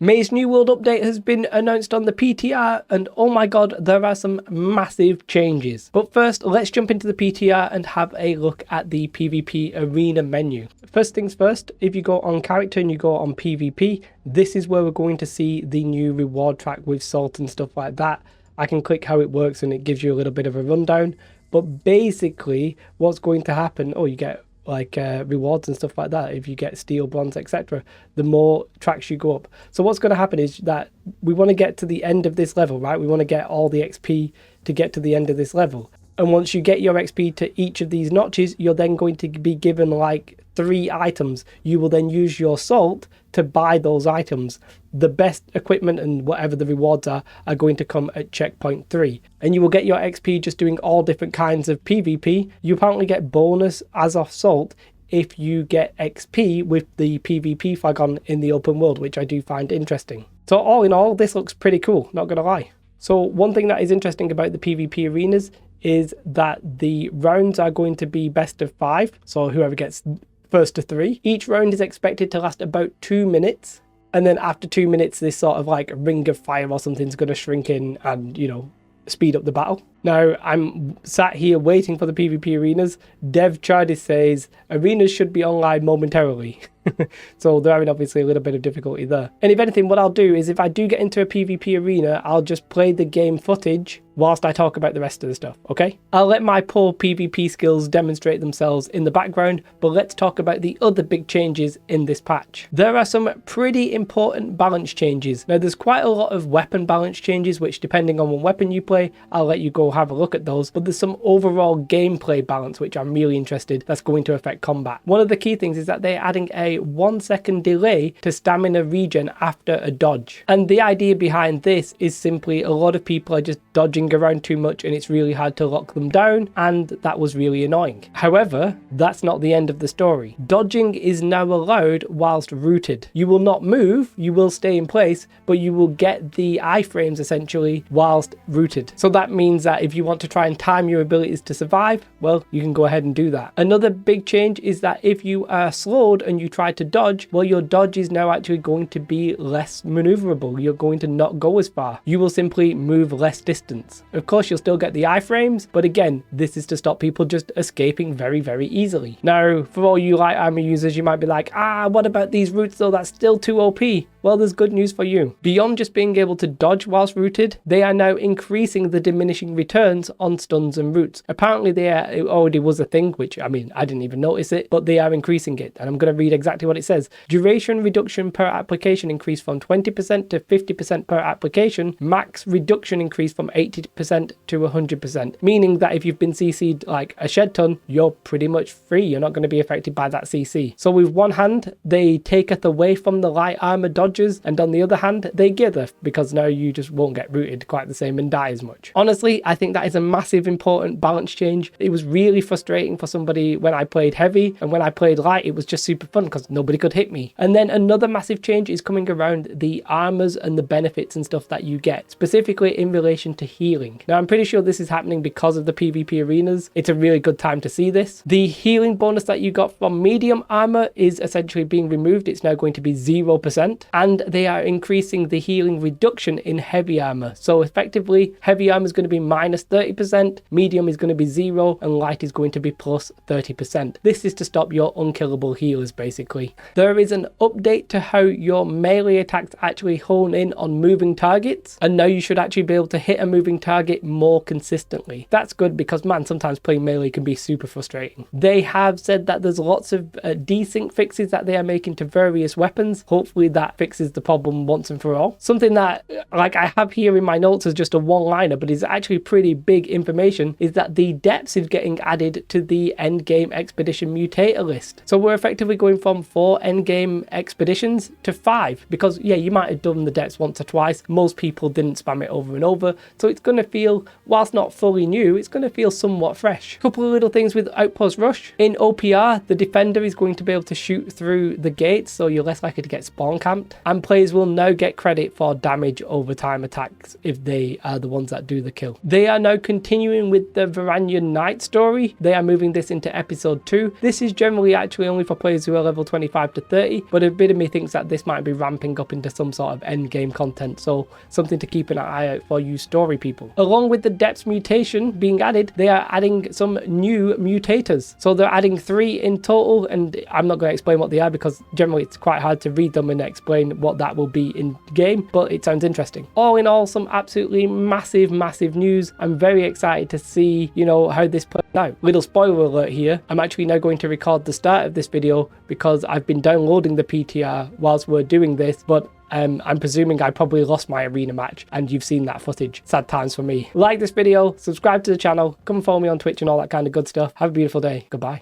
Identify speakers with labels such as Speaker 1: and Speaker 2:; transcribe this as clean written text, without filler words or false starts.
Speaker 1: May's New World update has been announced on the PTR, and oh my god, there are some massive changes. But first, let's jump into the PTR and have a look at the PvP arena menu. First things first, if you go on character and you go on PvP, this is where we're going to see the new reward track with salt and stuff like that. I can click how it works and it gives you a little bit of a rundown. But basically, what's going to happen, you get like rewards and stuff like that if you get steel, bronze, etc. the more tracks you go up. So what's going to happen is that we want to get to the end of this level, right? We want to get all the XP to get to the end of this level. And once you get your XP to each of these notches, you're then going to be given like 3 items. You will then use your salt to buy those items. The best equipment and whatever the rewards are going to come at checkpoint 3. And you will get your XP just doing all different kinds of PvP. You apparently get bonus as of salt if you get XP with the PvP flag on in the open world, which I do find interesting. So all in all, this looks pretty cool, not gonna lie. So one thing that is interesting about the PvP arenas is that the rounds are going to be best of 5. So whoever gets first to 3. Each round is expected to last about 2 minutes. And then after 2 minutes, this sort of like ring of fire or something is going to shrink in and, speed up the battle. Now, I'm sat here waiting for the PvP arenas. Dev Chardy says arenas should be online momentarily. So they're having obviously a little bit of difficulty there. And if anything, what I'll do is if I do get into a PvP arena, I'll just play the game footage whilst I talk about the rest of the stuff, okay? I'll let my poor PvP skills demonstrate themselves in the background, but let's talk about the other big changes in this patch. There are some pretty important balance changes. Now, there's quite a lot of weapon balance changes, which depending on what weapon you play, I'll let you go have a look at those, but there's some overall gameplay balance, which I'm really interested, that's going to affect combat. One of the key things is that they're adding a 1-second delay to stamina regen after a dodge. And the idea behind this is simply a lot of people are just dodging around too much and it's really hard to lock them down, and that was really annoying. However, that's not the end of the story. Dodging is now allowed whilst rooted. You will not move, you will stay in place, but you will get the iframes essentially whilst rooted. So that means that if you want to try and time your abilities to survive, well, you can go ahead and do that. Another big change is that if you are slowed and you try to dodge, well, your dodge is now actually going to be less maneuverable. You're going to not go as far. You will simply move less distance. Of course, you'll still get the iframes, but again, this is to stop people just escaping very, very easily. Now, for all you light armor users, you might be like, what about these roots though? That's still too OP. Well, there's good news for you. Beyond just being able to dodge whilst rooted, they are now increasing the diminishing returns on stuns and roots. Apparently, it already was a thing, which, I didn't even notice it, but they are increasing it. And I'm going to read exactly what it says. Duration reduction per application increased from 20% to 50% per application. Max reduction increased from 80% to 100%. Meaning that if you've been CC'd like a shed ton, you're pretty much free. You're not going to be affected by that CC. So with one hand, they taketh away from the light armor dodge, and on the other hand they giveth, because now you just won't get rooted quite the same and die as much. Honestly, I think that is a massive important balance change. It was really frustrating for somebody when I played heavy, and when I played light it was just super fun because nobody could hit me. And then another massive change is coming around the armors and the benefits and stuff that you get, specifically in relation to healing. Now, I'm pretty sure this is happening because of the PvP arenas. It's a really good time to see this. The healing bonus that you got from medium armor is essentially being removed. It's now going to be 0%. And they are increasing the healing reduction in heavy armor. So effectively, heavy armor is going to be minus 30%, medium is going to be 0, and light is going to be plus 30%. This is to stop your unkillable healers, basically. There is an update to how your melee attacks actually hone in on moving targets, and now you should actually be able to hit a moving target more consistently. That's good because, man, sometimes playing melee can be super frustrating. They have said that there's lots of desync fixes that they are making to various weapons. Hopefully that fixes the problem once and for all. Something that like I have here in my notes as just a one-liner, but is actually pretty big information, is that the depths is getting added to the endgame expedition mutator list. So we're effectively going from 4 endgame expeditions to 5, because yeah, you might have done the depths once or twice. Most people didn't spam it over and over, so it's going to feel, whilst not fully new, it's going to feel somewhat fresh. A couple of little things with Outpost Rush. In OPR, the defender is going to be able to shoot through the gates, so you're less likely to get spawn camped. And players will now get credit for damage over time attacks if they are the ones that do the kill. They They are now continuing with the Varangian Knight story. They are moving this into episode 2. This is generally actually only for players who are level 25 to 30, but a bit of me thinks that this might be ramping up into some sort of end game content, so something to keep an eye out for you story people. Along with the depths mutation being added, they are adding some new mutators. So they're adding 3 in total, and I'm not going to explain what they are because generally it's quite hard to read them and explain what that will be in game, but it sounds interesting. All in all, some absolutely massive news. I'm very excited to see, how this plays out. Little spoiler alert here, I'm actually now going to record the start of this video because I've been downloading the PTR whilst we're doing this, but I'm presuming I probably lost my arena match and you've seen that footage. Sad times for me. Like this video, subscribe to the channel, come follow me on Twitch and all that kind of good stuff. Have a beautiful day. Goodbye.